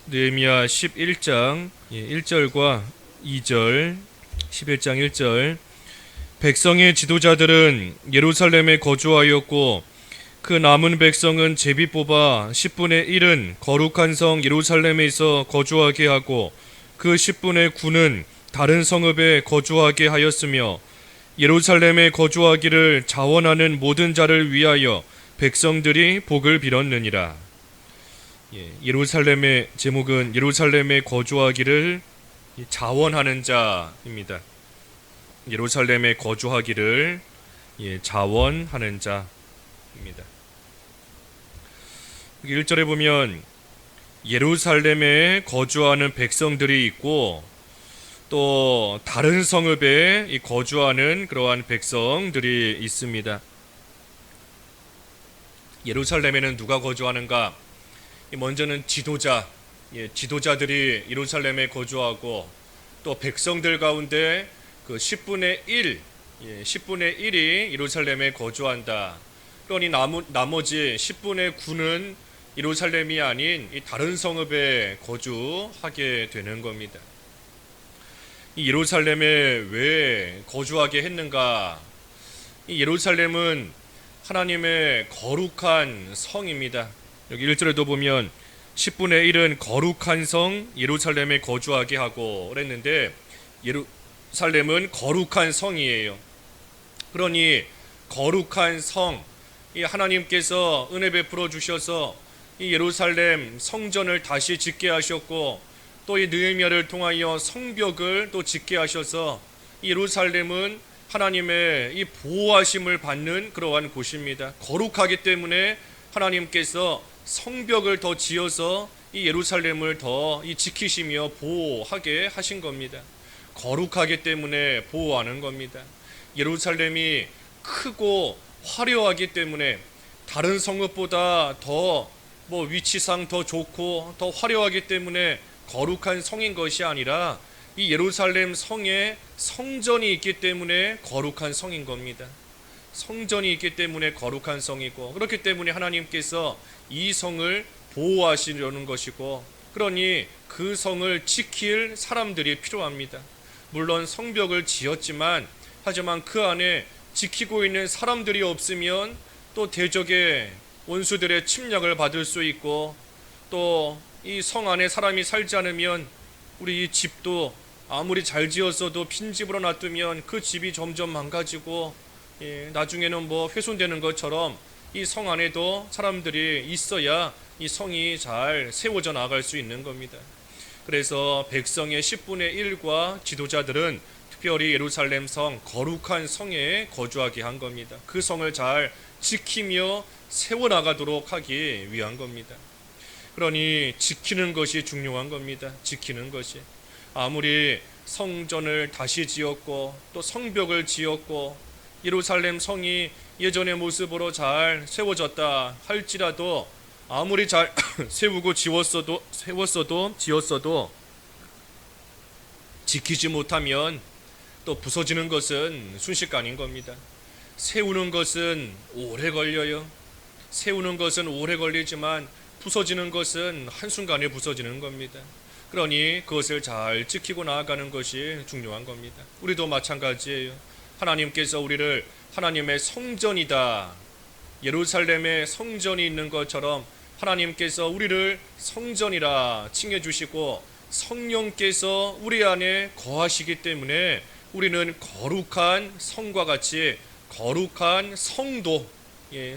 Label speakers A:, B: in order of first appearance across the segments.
A: 느헤미야 11장 1절과 2절. 11장 1절. 백성의 지도자들은 예루살렘에 거주하였고 그 남은 백성은 제비 뽑아 10분의 1은 거룩한 성 예루살렘에 있어 거주하게 하고 그 10분의 9는 다른 성읍에 거주하게 하였으며 예루살렘에 거주하기를 자원하는 모든 자를 위하여 백성들이 복을 빌었느니라. 예루살렘의 제목은 예루살렘에 거주하기를 자원하는 자입니다. 예루살렘에 거주하기를 자원하는 자입니다. 1절에 보면 예루살렘에 거주하는 백성들이 있고 또 다른 성읍에 거주하는 그러한 백성들이 있습니다. 예루살렘에는 누가 거주하는가? 먼저는 지도자들이 예루살렘에 거주하고 또 백성들 가운데 그 10분의 1이 예루살렘에 거주한다. 그러니 나머지 10분의 9는 예루살렘이 아닌 이 다른 성읍에 거주하게 되는 겁니다. 이 예루살렘에 왜 거주하게 했는가? 이 예루살렘은 하나님의 거룩한 성입니다. 여기 1절에도 보면 10분의 1은 거룩한 성 예루살렘에 거주하게 하고 그랬는데 예루살렘은 거룩한 성이에요. 그러니 거룩한 성, 이 하나님께서 은혜 베풀어 주셔서 이 예루살렘 성전을 다시 짓게 하셨고 또 이 느헤미야를 통하여 성벽을 또 짓게 하셔서 예루살렘은 하나님의 이 보호하심을 받는 그러한 곳입니다. 거룩하기 때문에 하나님께서 성벽을 더 지어서 이 예루살렘을 더 지키시며 보호하게 하신 겁니다. 거룩하기 때문에 보호하는 겁니다. 예루살렘이 크고 화려하기 때문에 다른 성읍보다 더 위치상 더 좋고 더 화려하기 때문에 거룩한 성인 것이 아니라 이 예루살렘 성에 성전이 있기 때문에 거룩한 성인 겁니다. 성전이 있기 때문에 거룩한 성이고 그렇기 때문에 하나님께서 이 성을 보호하시려는 것이고 그러니 그 성을 지킬 사람들이 필요합니다. 물론 성벽을 지었지만 하지만 그 안에 지키고 있는 사람들이 없으면 또 대적의 원수들의 침략을 받을 수 있고 또 이 성 안에 사람이 살지 않으면 우리 이 집도 아무리 잘 지었어도 빈집으로 놔두면 그 집이 점점 망가지고 나중에는 훼손되는 것처럼 이 성 안에도 사람들이 있어야 이 성이 잘 세워져 나갈 수 있는 겁니다. 그래서 백성의 10분의 1과 지도자들은 특별히 예루살렘 성, 거룩한 성에 거주하게 한 겁니다. 그 성을 잘 지키며 세워나가도록 하기 위한 겁니다. 그러니 지키는 것이 중요한 겁니다. 지키는 것이. 아무리 성전을 다시 지었고 또 성벽을 지었고 예루살렘 성이 예전의 모습으로 잘 세워졌다 할지라도 아무리 잘 세우고 지었어도 지키지 못하면 또 부서지는 것은 순식간인 겁니다. 세우는 것은 오래 걸려요. 세우는 것은 오래 걸리지만 부서지는 것은 한순간에 부서지는 겁니다. 그러니 그것을 잘 지키고 나아가는 것이 중요한 겁니다. 우리도 마찬가지예요. 하나님께서 우리를 하나님의 성전이다, 예루살렘에 성전이 있는 것처럼 하나님께서 우리를 성전이라 칭해 주시고 성령께서 우리 안에 거하시기 때문에 우리는 거룩한 성과 같이 거룩한 성도,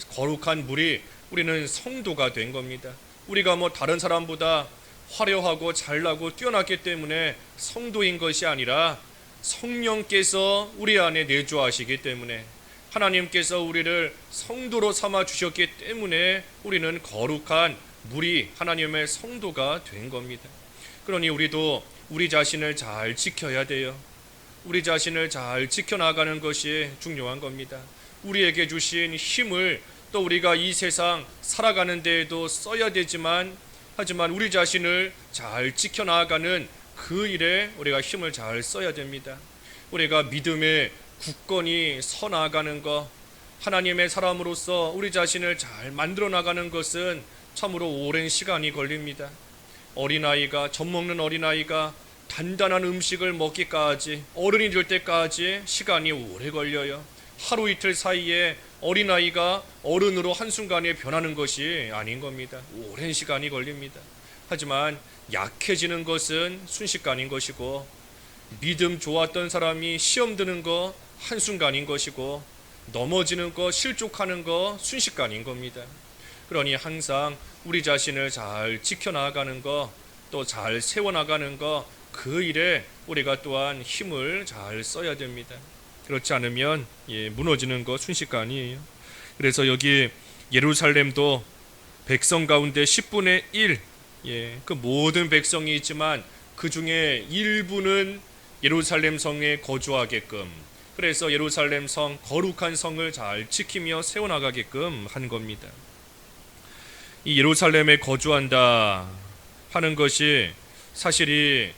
A: 거룩한 물이 우리는 성도가 된 겁니다. 우리가 다른 사람보다 화려하고 잘나고 뛰어났기 때문에 성도인 것이 아니라 성령께서 우리 안에 내주하시기 때문에 하나님께서 우리를 성도로 삼아 주셨기 때문에 우리는 거룩한 물이 하나님의 성도가 된 겁니다. 그러니 우리도 우리 자신을 잘 지켜야 돼요. 우리 자신을 잘 지켜나가는 것이 중요한 겁니다. 우리에게 주신 힘을 또 우리가 이 세상 살아가는 데에도 써야 되지만 하지만 우리 자신을 잘 지켜나가는 그 일에 우리가 힘을 잘 써야 됩니다. 우리가 믿음의 굳건히 서 나가는 것, 하나님의 사람으로서 우리 자신을 잘 만들어 나가는 것은 참으로 오랜 시간이 걸립니다. 어린아이가, 젖 먹는 어린아이가 단단한 음식을 먹기까지, 어른이 될 때까지 시간이 오래 걸려요. 하루 이틀 사이에 어린아이가 어른으로 한순간에 변하는 것이 아닌 겁니다. 오랜 시간이 걸립니다. 하지만 약해지는 것은 순식간인 것이고, 믿음 좋았던 사람이 시험 드는 거 한순간인 것이고, 넘어지는 거, 실족하는 거 순식간인 겁니다. 그러니 항상 우리 자신을 잘 지켜나가는 거, 또 잘 세워나가는 거, 그 일에 우리가 또한 힘을 잘 써야 됩니다. 그렇지 않으면 무너지는 거 순식간이에요. 그래서 여기 예루살렘도 백성 가운데 10분의 1, 그 모든 백성이 있지만 그 중에 일부는 예루살렘 성에 거주하게끔, 그래서 예루살렘 성, 거룩한 성을 잘 지키며 세워나가게끔 한 겁니다. 이 예루살렘에 거주한다 하는 것이 사실이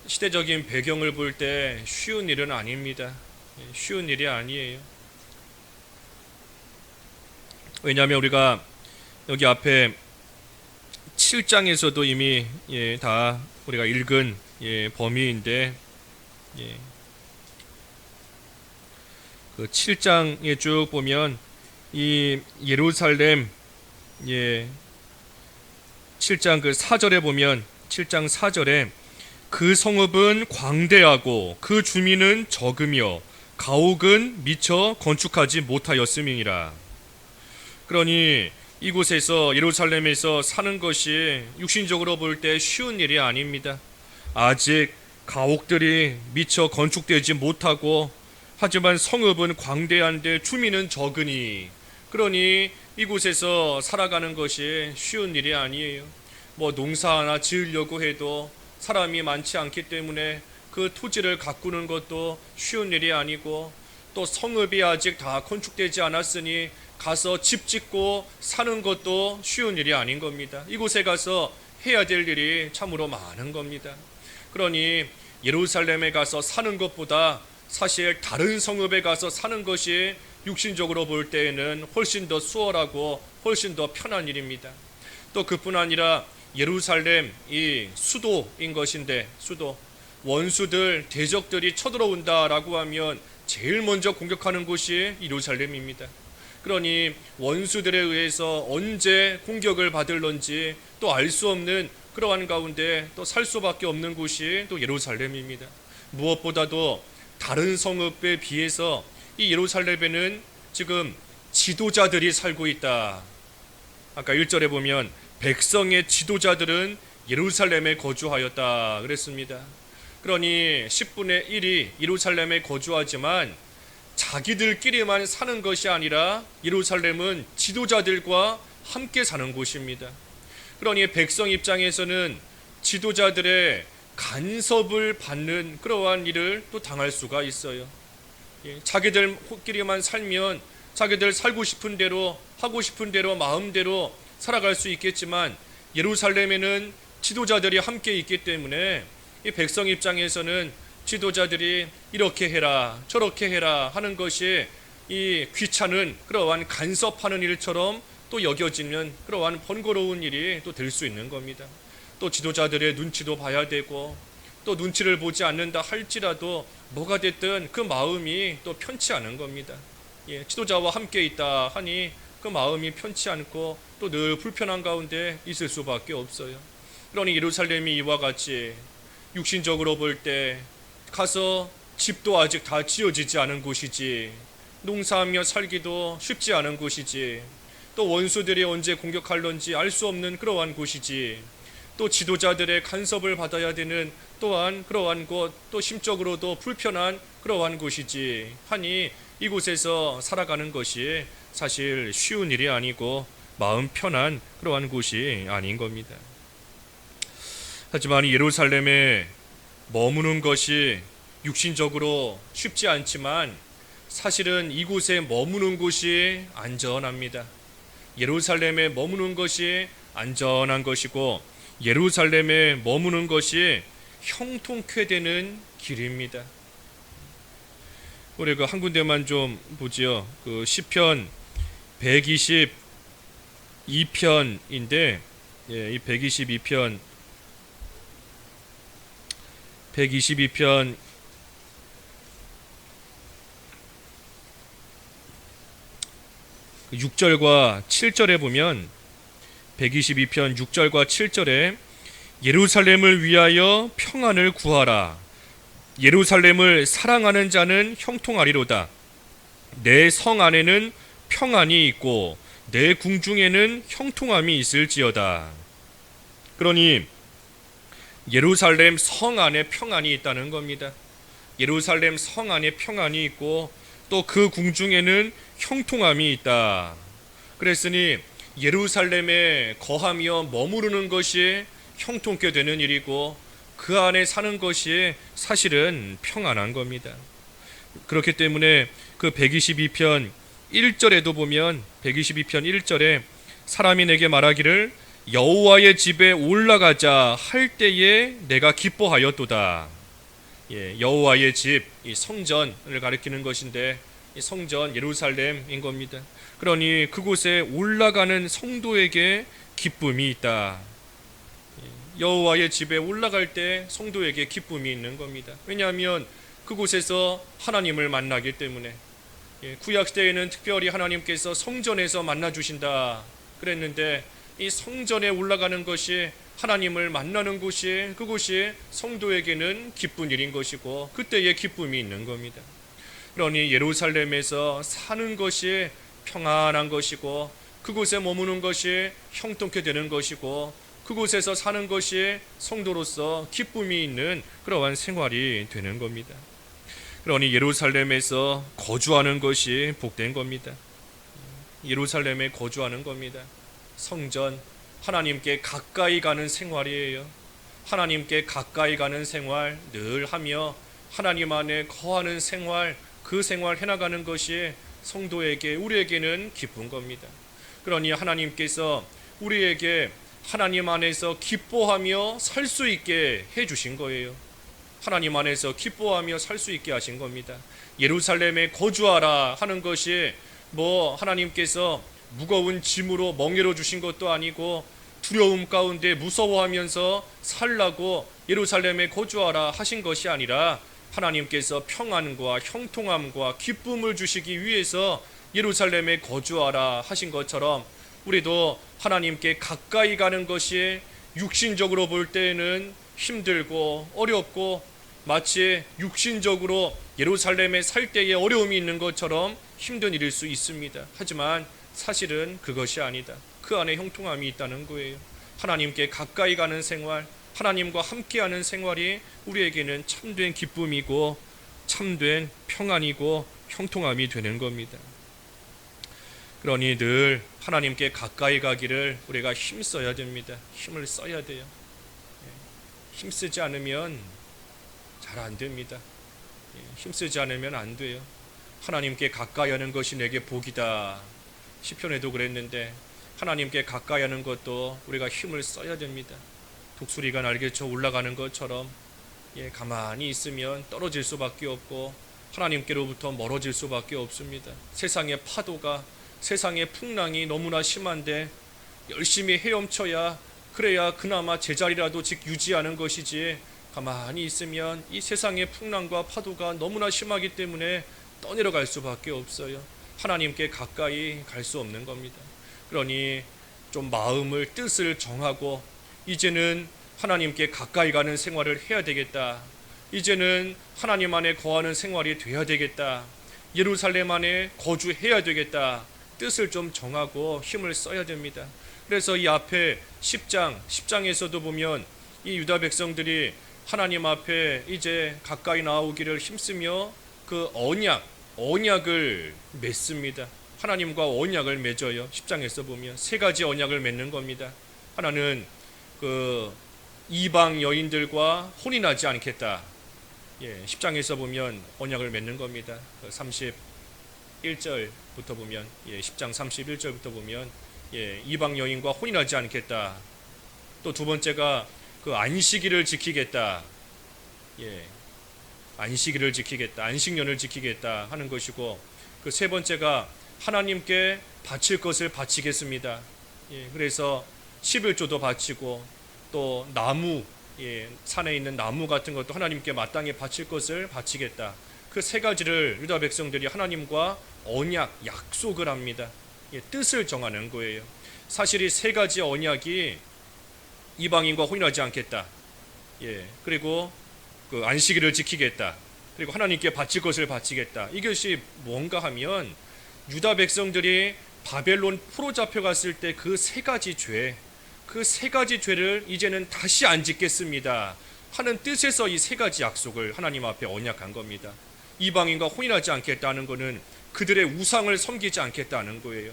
A: 시대적인 배경을 볼 때 쉬운 일은 아닙니다. 쉬운 일이 아니에요. 왜냐하면 우리가 여기 앞에 7장에서도 이미 다 우리가 읽은 범위인데, 그 7장에 쭉 보면 이 예루살렘 7장 그 4절에 보면, 7장 4절에 그 성읍은 광대하고 그 주민은 적으며 가옥은 미처 건축하지 못하였음이니라. 그러니 이곳에서, 예루살렘에서 사는 것이 육신적으로 볼 때 쉬운 일이 아닙니다. 아직 가옥들이 미처 건축되지 못하고, 하지만 성읍은 광대한데 주민은 적으니, 그러니 이곳에서 살아가는 것이 쉬운 일이 아니에요. 농사 하나 지으려고 해도 사람이 많지 않기 때문에 그 토지를 가꾸는 것도 쉬운 일이 아니고, 또 성읍이 아직 다 건축되지 않았으니 가서 집 짓고 사는 것도 쉬운 일이 아닌 겁니다. 이곳에 가서 해야 될 일이 참으로 많은 겁니다. 그러니 예루살렘에 가서 사는 것보다 사실 다른 성읍에 가서 사는 것이 육신적으로 볼 때에는 훨씬 더 수월하고 훨씬 더 편한 일입니다. 또 그뿐 아니라 예루살렘이 수도인 것인데, 수도, 원수들, 대적들이 쳐들어온다라고 하면 제일 먼저 공격하는 곳이 예루살렘입니다. 그러니 원수들에 의해서 언제 공격을 받을런지 또 알 수 없는 그러한 가운데 또 살 수밖에 없는 곳이 또 예루살렘입니다. 무엇보다도 다른 성읍에 비해서 이 예루살렘에는 지금 지도자들이 살고 있다. 아까 1절에 보면 백성의 지도자들은 예루살렘에 거주하였다 그랬습니다. 그러니 10분의 1이 예루살렘에 거주하지만 자기들끼리만 사는 것이 아니라 예루살렘은 지도자들과 함께 사는 곳입니다. 그러니 백성 입장에서는 지도자들의 간섭을 받는 그러한 일을 또 당할 수가 있어요. 자기들끼리만 살면 자기들 살고 싶은 대로, 하고 싶은 대로, 마음대로 살아갈 수 있겠지만, 예루살렘에는 지도자들이 함께 있기 때문에 이 백성 입장에서는 지도자들이 이렇게 해라 저렇게 해라 하는 것이 이 귀찮은 그러한 간섭하는 일처럼 또 여겨지면 그러한 번거로운 일이 또 될 수 있는 겁니다. 또 지도자들의 눈치도 봐야 되고, 또 눈치를 보지 않는다 할지라도 뭐가 됐든 그 마음이 또 편치 않은 겁니다. 지도자와 함께 있다 하니 그 마음이 편치 않고 또 늘 불편한 가운데 있을 수밖에 없어요. 그러니 예루살렘이 이와 같이 육신적으로 볼 때 가서 집도 아직 다 지어지지 않은 곳이지, 농사하며 살기도 쉽지 않은 곳이지, 또 원수들이 언제 공격할런지 알 수 없는 그러한 곳이지, 또 지도자들의 간섭을 받아야 되는 또한 그러한 곳, 또 심적으로도 불편한 그러한 곳이지 하니 이곳에서 살아가는 것이 사실 쉬운 일이 아니고 마음 편한 그러한 곳이 아닌 겁니다. 하지만 예루살렘에 머무는 것이 육신적으로 쉽지 않지만 사실은 이곳에 머무는 곳이 안전합니다. 예루살렘에 머무는 것이 안전한 것이고, 예루살렘에 머무는 것이 형통케 되는 길입니다. 우리 한 군데만 좀 보지요. 그 시편 122편인데, 이 122편 122편 6절과 7절에 보면 122편 6절과 7절에 예루살렘을 위하여 평안을 구하라. 예루살렘을 사랑하는 자는 형통하리로다. 내 성 안에는 평안이 있고 내 궁중에는 형통함이 있을지어다. 그러니 예루살렘 성 안에 평안이 있다는 겁니다. 예루살렘 성 안에 평안이 있고 또 그 궁중에는 형통함이 있다. 그랬으니 예루살렘에 거하며 머무르는 것이 형통케 되는 일이고 그 안에 사는 것이 사실은 평안한 겁니다. 그렇기 때문에 그 122편 1절에도 보면 122편 1절에 사람이 내게 말하기를 여호와의 집에 올라가자 할 때에 내가 기뻐하였도다. 여호와의 집, 이 성전을 가리키는 것인데 이 성전 예루살렘인 겁니다. 그러니 그곳에 올라가는 성도에게 기쁨이 있다. 여호와의 집에 올라갈 때 성도에게 기쁨이 있는 겁니다. 왜냐하면 그곳에서 하나님을 만나기 때문에. 구약시대에는 특별히 하나님께서 성전에서 만나주신다 그랬는데 이 성전에 올라가는 것이 하나님을 만나는 곳이 그곳이 성도에게는 기쁜 일인 것이고 그때의 기쁨이 있는 겁니다. 그러니 예루살렘에서 사는 것이 평안한 것이고 그곳에 머무는 것이 형통케 되는 것이고 그곳에서 사는 것이 성도로서 기쁨이 있는 그러한 생활이 되는 겁니다. 그러니 예루살렘에서 거주하는 것이 복된 겁니다. 예루살렘에 거주하는 겁니다. 성전, 하나님께 가까이 가는 생활이에요. 하나님께 가까이 가는 생활 늘 하며 하나님 안에 거하는 생활, 그 생활 해나가는 것이 성도에게 우리에게는 기쁜 겁니다. 그러니 하나님께서 우리에게 하나님 안에서 기뻐하며 살 수 있게 해주신 거예요. 하나님 안에서 기뻐하며 살 수 있게 하신 겁니다. 예루살렘에 거주하라 하는 것이 하나님께서 무거운 짐으로 멍에로 주신 것도 아니고 두려움 가운데 무서워하면서 살라고 예루살렘에 거주하라 하신 것이 아니라 하나님께서 평안과 형통함과 기쁨을 주시기 위해서 예루살렘에 거주하라 하신 것처럼 우리도 하나님께 가까이 가는 것이 육신적으로 볼 때에는 힘들고 어렵고 마치 육신적으로 예루살렘에 살 때에 어려움이 있는 것처럼 힘든 일일 수 있습니다. 하지만 사실은 그것이 아니다. 그 안에 형통함이 있다는 거예요. 하나님께 가까이 가는 생활, 하나님과 함께하는 생활이 우리에게는 참된 기쁨이고 참된 평안이고 형통함이 되는 겁니다. 그러니 늘 하나님께 가까이 가기를 우리가 힘써야 됩니다. 힘을 써야 돼요. 힘쓰지 않으면 잘 안 됩니다. 힘쓰지 않으면 안 돼요. 하나님께 가까이 하는 것이 내게 복이다. 시편에도 그랬는데 하나님께 가까이 하는 것도 우리가 힘을 써야 됩니다. 독수리가 날개쳐 올라가는 것처럼 가만히 있으면 떨어질 수밖에 없고 하나님께로부터 멀어질 수밖에 없습니다. 세상의 파도가 세상의 풍랑이 너무나 심한데 열심히 헤엄쳐야 그래야 그나마 제자리라도 유지하는 것이지 가만히 있으면 이 세상의 풍랑과 파도가 너무나 심하기 때문에 떠내려갈 수밖에 없어요. 하나님께 가까이 갈 수 없는 겁니다. 그러니 좀 마음을 뜻을 정하고 이제는 하나님께 가까이 가는 생활을 해야 되겠다. 이제는 하나님 안에 거하는 생활이 돼야 되겠다. 예루살렘 안에 거주해야 되겠다. 뜻을 좀 정하고 힘을 써야 됩니다. 그래서 이 앞에 10장에서도 보면 이 유다 백성들이 하나님 앞에 이제 가까이 나오기를 힘쓰며 그 언약을 맺습니다. 하나님과 언약을 맺어요. 10장에서 보면 세 가지 언약을 맺는 겁니다. 하나는 그 이방 여인들과 혼인하지 않겠다. 10장에서 보면 언약을 맺는 겁니다. 31절부터 보면 10장 31절부터 보면 이방 여인과 혼인하지 않겠다. 또 두 번째가 그 안식일을 지키겠다. 안식일을 지키겠다. 안식년을 지키겠다 하는 것이고 그 세 번째가 하나님께 바칠 것을 바치겠습니다. 그래서 11조도 바치고 또 나무 산에 있는 나무 같은 것도 하나님께 마땅히 바칠 것을 바치겠다. 그 세 가지를 유다 백성들이 하나님과 언약, 약속을 합니다. 뜻을 정하는 거예요. 사실 이 세 가지 언약이 이방인과 혼인하지 않겠다. 그리고 그 안식일을 지키겠다. 그리고 하나님께 바칠 것을 바치겠다. 이것이 뭔가 하면 유다 백성들이 바벨론 포로 잡혀갔을 때 그 세 가지 죄, 그 세 가지 죄를 이제는 다시 안 짓겠습니다 하는 뜻에서 이 세 가지 약속을 하나님 앞에 언약한 겁니다. 이방인과 혼인하지 않겠다는 것은 그들의 우상을 섬기지 않겠다는 거예요.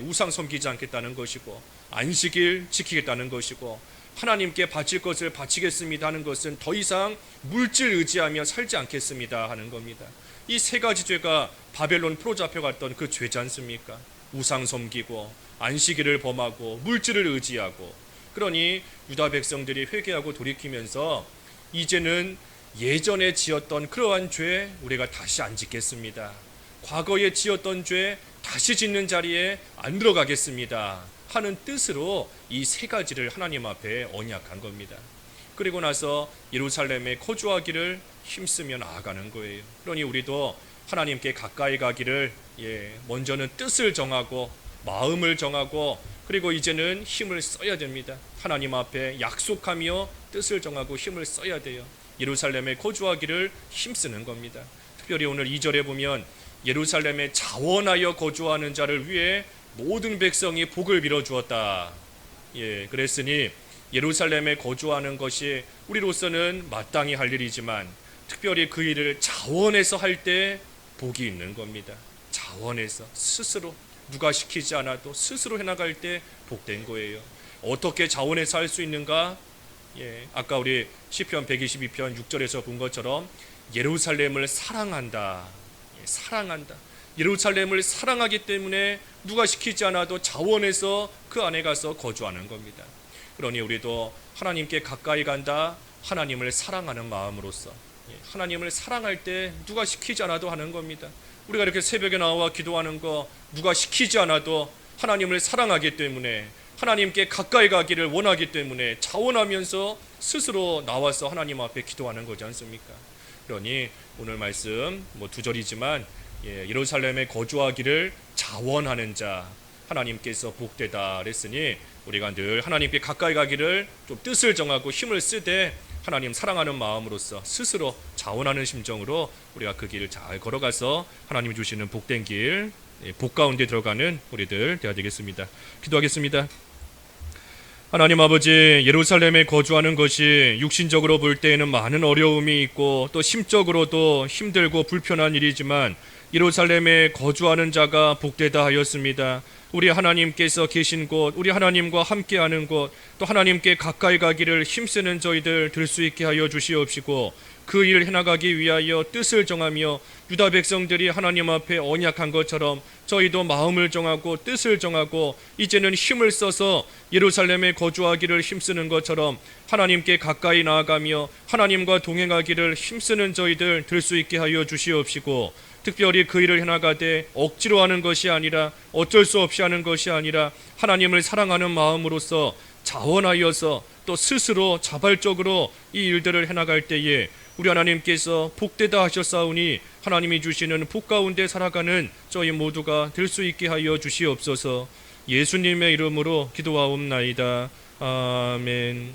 A: 우상 섬기지 않겠다는 것이고, 안식일 지키겠다는 것이고, 하나님께 바칠 것을 바치겠습니다 하는 것은 더 이상 물질 의지하며 살지 않겠습니다 하는 겁니다. 이 세 가지 죄가 바벨론 포로 잡혀갔던 그 죄지 않습니까? 우상 섬기고 안식일을 범하고 물질을 의지하고. 그러니 유다 백성들이 회개하고 돌이키면서 이제는 예전에 지었던 그러한 죄 우리가 다시 안 짓겠습니다. 과거에 지었던 죄 다시 짓는 자리에 안 들어가겠습니다 하는 뜻으로 이 세 가지를 하나님 앞에 언약한 겁니다. 그리고 나서 예루살렘에 거주하기를 힘쓰며 나아가는 거예요. 그러니 우리도 하나님께 가까이 가기를 먼저는 뜻을 정하고 마음을 정하고, 그리고 이제는 힘을 써야 됩니다. 하나님 앞에 약속하며 뜻을 정하고 힘을 써야 돼요. 예루살렘에 거주하기를 힘쓰는 겁니다. 특별히 오늘 2절에 보면 예루살렘에 자원하여 거주하는 자를 위해 모든 백성이 복을 빌어 주었다. 그랬으니 예루살렘에 거주하는 것이 우리로서는 마땅히 할 일이지만 특별히 그 일을 자원해서 할 때 복이 있는 겁니다. 자원해서 스스로 누가 시키지 않아도 스스로 해나갈 때 복된 거예요. 어떻게 자원해서 할 수 있는가? 아까 우리 시편 122편 6절에서 본 것처럼 예루살렘을 사랑한다. 사랑한다. 예루살렘을 사랑하기 때문에 누가 시키지 않아도 자원해서 그 안에 가서 거주하는 겁니다. 그러니 우리도 하나님께 가까이 간다. 하나님을 사랑하는 마음으로서, 하나님을 사랑할 때 누가 시키지 않아도 하는 겁니다. 우리가 이렇게 새벽에 나와 기도하는 거 누가 시키지 않아도 하나님을 사랑하기 때문에, 하나님께 가까이 가기를 원하기 때문에 자원하면서 스스로 나와서 하나님 앞에 기도하는 거지 않습니까? 그러니 오늘 말씀 2절이지만 예루살렘에 거주하기를 자원하는 자 하나님께서 복되다 그랬으니 우리가 늘 하나님께 가까이 가기를 좀 뜻을 정하고 힘을 쓰되 하나님 사랑하는 마음으로서 스스로 자원하는 심정으로 우리가 그 길을 잘 걸어가서 하나님이 주시는 복된 길, 복 가운데 들어가는 우리들 되어야 되겠습니다. 기도하겠습니다. 하나님 아버지, 예루살렘에 거주하는 것이 육신적으로 볼 때에는 많은 어려움이 있고 또 심적으로도 힘들고 불편한 일이지만 예루살렘에 거주하는 자가 복되다 하였습니다. 우리 하나님께서 계신 곳, 우리 하나님과 함께하는 곳, 또 하나님께 가까이 가기를 힘쓰는 저희들 될 수 있게 하여 주시옵시고 그 일을 해나가기 위하여 뜻을 정하며 유다 백성들이 하나님 앞에 언약한 것처럼 저희도 마음을 정하고 뜻을 정하고 이제는 힘을 써서 예루살렘에 거주하기를 힘쓰는 것처럼 하나님께 가까이 나아가며 하나님과 동행하기를 힘쓰는 저희들 될 수 있게 하여 주시옵시고 특별히 그 일을 해나가되 억지로 하는 것이 아니라 어쩔 수 없이 하는 것이 아니라 하나님을 사랑하는 마음으로서 자원하여서 또 스스로 자발적으로 이 일들을 해나갈 때에 우리 하나님께서 복되다 하셨사오니 하나님이 주시는 복 가운데 살아가는 저희 모두가 될 수 있게 하여 주시옵소서. 예수님의 이름으로 기도하옵나이다. 아멘.